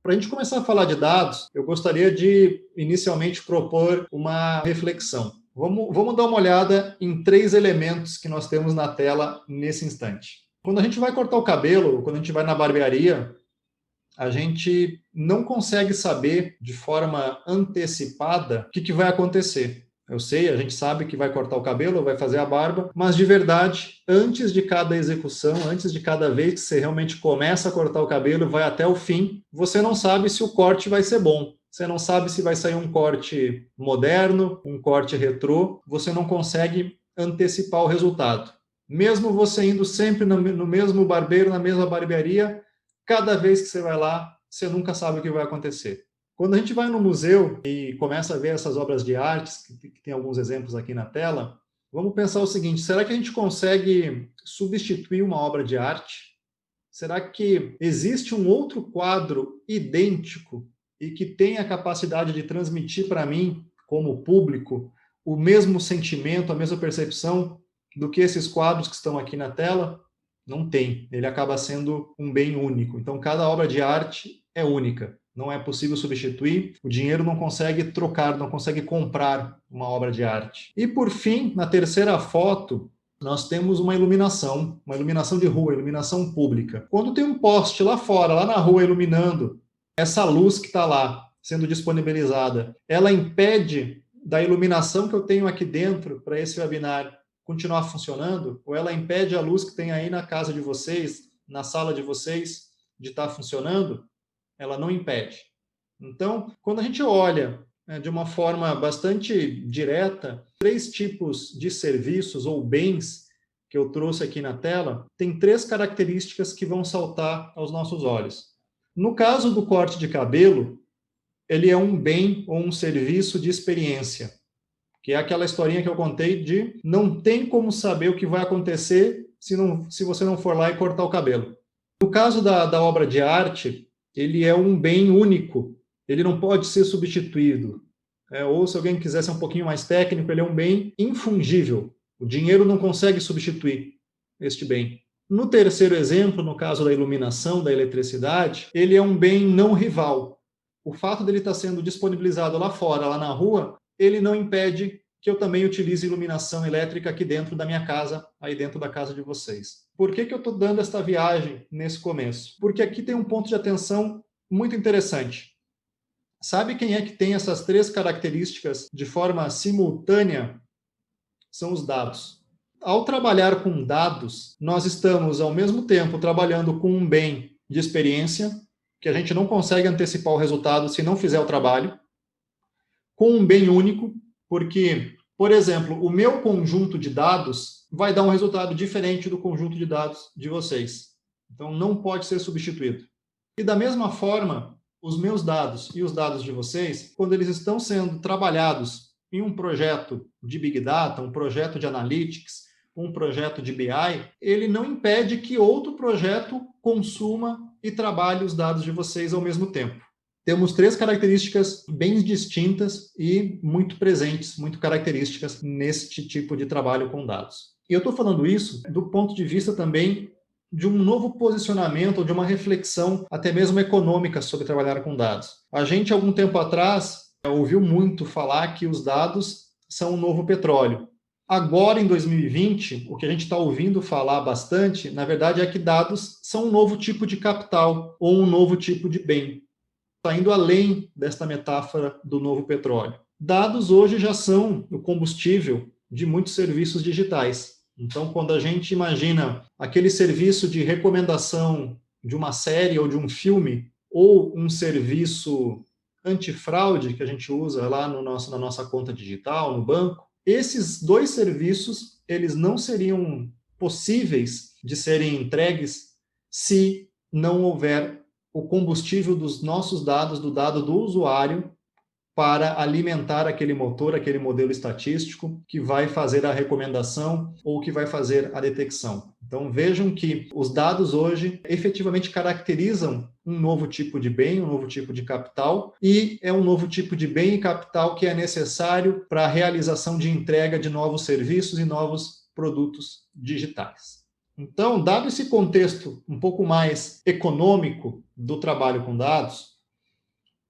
Para a gente começar a falar de dados, eu gostaria de inicialmente propor uma reflexão. Vamos dar uma olhada em 3 elementos que nós temos na tela nesse instante. Quando a gente vai cortar o cabelo, quando a gente vai na barbearia, a gente não consegue saber de forma antecipada o que vai acontecer. Eu sei, a gente sabe que vai cortar o cabelo, vai fazer a barba, mas de verdade, antes de cada execução, antes de cada vez que você realmente começa a cortar o cabelo, vai até o fim, você não sabe se o corte vai ser bom. Você não sabe se vai sair um corte moderno, um corte retrô, você não consegue antecipar o resultado. Mesmo você indo sempre no mesmo barbeiro, na mesma barbearia, cada vez que você vai lá, você nunca sabe o que vai acontecer. Quando a gente vai no museu e começa a ver essas obras de artes, que tem alguns exemplos aqui na tela, vamos pensar o seguinte: será que a gente consegue substituir uma obra de arte? Será que existe um outro quadro idêntico e que tem a capacidade de transmitir para mim, como público, o mesmo sentimento, a mesma percepção do que esses quadros que estão aqui na tela? Não tem. Ele acaba sendo um bem único. Então, cada obra de arte é única. Não é possível substituir. O dinheiro não consegue trocar, não consegue comprar uma obra de arte. E, por fim, na terceira foto, nós temos uma iluminação de rua, iluminação pública. Quando tem um poste lá fora, lá na rua, iluminando, essa luz que está lá sendo disponibilizada, ela impede da iluminação que eu tenho aqui dentro para esse webinar continuar funcionando? Ou ela impede a luz que tem aí na casa de vocês, na sala de vocês, de estar funcionando? Ela não impede. Então, quando a gente olha de uma forma bastante direta, 3 tipos de serviços ou bens que eu trouxe aqui na tela, tem 3 características que vão saltar aos nossos olhos. No caso do corte de cabelo, ele é um bem ou um serviço de experiência, que é aquela historinha que eu contei de não tem como saber o que vai acontecer se você não for lá e cortar o cabelo. No caso da obra de arte, ele é um bem único, ele não pode ser substituído. Ou se alguém quiser ser um pouquinho mais técnico, ele é um bem infungível. O dinheiro não consegue substituir este bem. No terceiro exemplo, no caso da iluminação, da eletricidade, ele é um bem não rival. O fato dele estar sendo disponibilizado lá fora, lá na rua, ele não impede que eu também utilize iluminação elétrica aqui dentro da minha casa, aí dentro da casa de vocês. Por que eu estou dando esta viagem nesse começo? Porque aqui tem um ponto de atenção muito interessante. Sabe quem é que tem essas 3 características de forma simultânea? São os dados. Ao trabalhar com dados, nós estamos, ao mesmo tempo, trabalhando com um bem de experiência, que a gente não consegue antecipar o resultado se não fizer o trabalho, com um bem único, porque, por exemplo, o meu conjunto de dados vai dar um resultado diferente do conjunto de dados de vocês. Então, não pode ser substituído. E da mesma forma, os meus dados e os dados de vocês, quando eles estão sendo trabalhados em um projeto de Big Data, um projeto de Analytics, um projeto de BI, ele não impede que outro projeto consuma e trabalhe os dados de vocês ao mesmo tempo. Temos 3 características bem distintas e muito presentes, muito características neste tipo de trabalho com dados. E eu estou falando isso do ponto de vista também de um novo posicionamento, ou de uma reflexão até mesmo econômica sobre trabalhar com dados. A gente, algum tempo atrás, ouviu muito falar que os dados são o novo petróleo. Agora, em 2020, o que a gente está ouvindo falar bastante, na verdade, é que dados são um novo tipo de capital ou um novo tipo de bem. Está indo além desta metáfora do novo petróleo. Dados hoje já são o combustível de muitos serviços digitais. Então, quando a gente imagina aquele serviço de recomendação de uma série ou de um filme, ou um serviço antifraude que a gente usa lá na nossa conta digital, no banco, esses 2 serviços, eles não seriam possíveis de serem entregues se não houver o combustível dos nossos dados, do dado do usuário, para alimentar aquele motor, aquele modelo estatístico que vai fazer a recomendação ou que vai fazer a detecção. Então vejam que os dados hoje efetivamente caracterizam um novo tipo de bem, um novo tipo de capital, e é um novo tipo de bem e capital que é necessário para a realização de entrega de novos serviços e novos produtos digitais. Então, dado esse contexto um pouco mais econômico do trabalho com dados,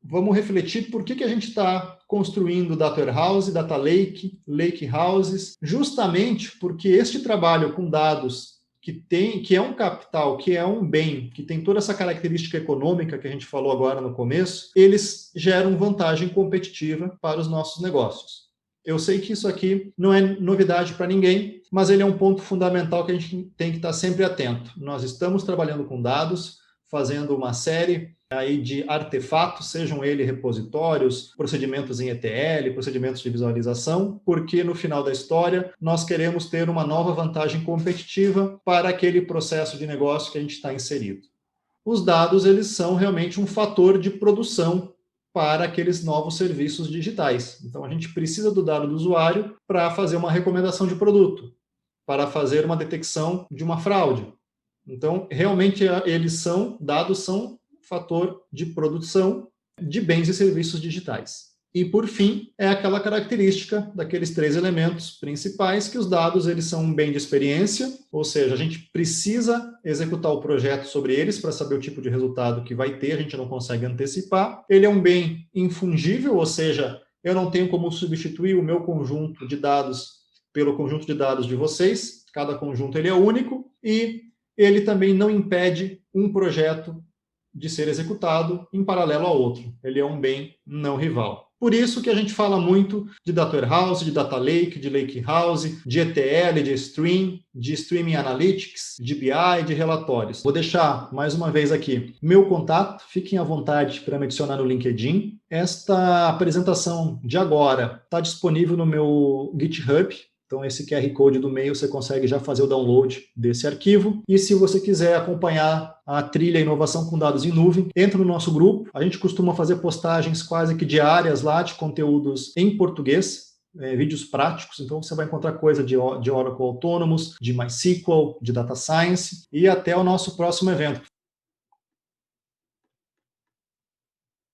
vamos refletir por que a gente está construindo Data Warehouse, Data Lake, Lake Houses, justamente porque este trabalho com dados que é um capital, que é um bem, que tem toda essa característica econômica que a gente falou agora no começo, eles geram vantagem competitiva para os nossos negócios. Eu sei que isso aqui não é novidade para ninguém, mas ele é um ponto fundamental que a gente tem que estar sempre atento. Nós estamos trabalhando com dados, fazendo uma série aí de artefatos, sejam eles repositórios, procedimentos em ETL, procedimentos de visualização, porque no final da história nós queremos ter uma nova vantagem competitiva para aquele processo de negócio que a gente está inserido. Os dados, eles são realmente um fator de produção para aqueles novos serviços digitais. Então, a gente precisa do dado do usuário para fazer uma recomendação de produto, para fazer uma detecção de uma fraude. Então, realmente, dados são fator de produção de bens e serviços digitais. E, por fim, é aquela característica daqueles 3 elementos principais, que os dados eles são um bem de experiência, ou seja, a gente precisa executar o projeto sobre eles para saber o tipo de resultado que vai ter, a gente não consegue antecipar. Ele é um bem infungível, ou seja, eu não tenho como substituir o meu conjunto de dados pelo conjunto de dados de vocês, cada conjunto ele é único, e ele também não impede um projeto de ser executado em paralelo ao outro. Ele é um bem não rival. Por isso que a gente fala muito de Data Warehouse, de Data Lake, de Lake House, de ETL, de Streaming Analytics, de BI, de relatórios. Vou deixar mais uma vez aqui meu contato, fiquem à vontade para me adicionar no LinkedIn. Esta apresentação de agora está disponível no meu GitHub. Então, esse QR Code do meio, você consegue já fazer o download desse arquivo. E se você quiser acompanhar a trilha Inovação com Dados em Nuvem, entra no nosso grupo. A gente costuma fazer postagens quase que diárias lá de conteúdos em português, vídeos práticos. Então, você vai encontrar coisa de Oracle Autonomous, de MySQL, de Data Science. E até o nosso próximo evento.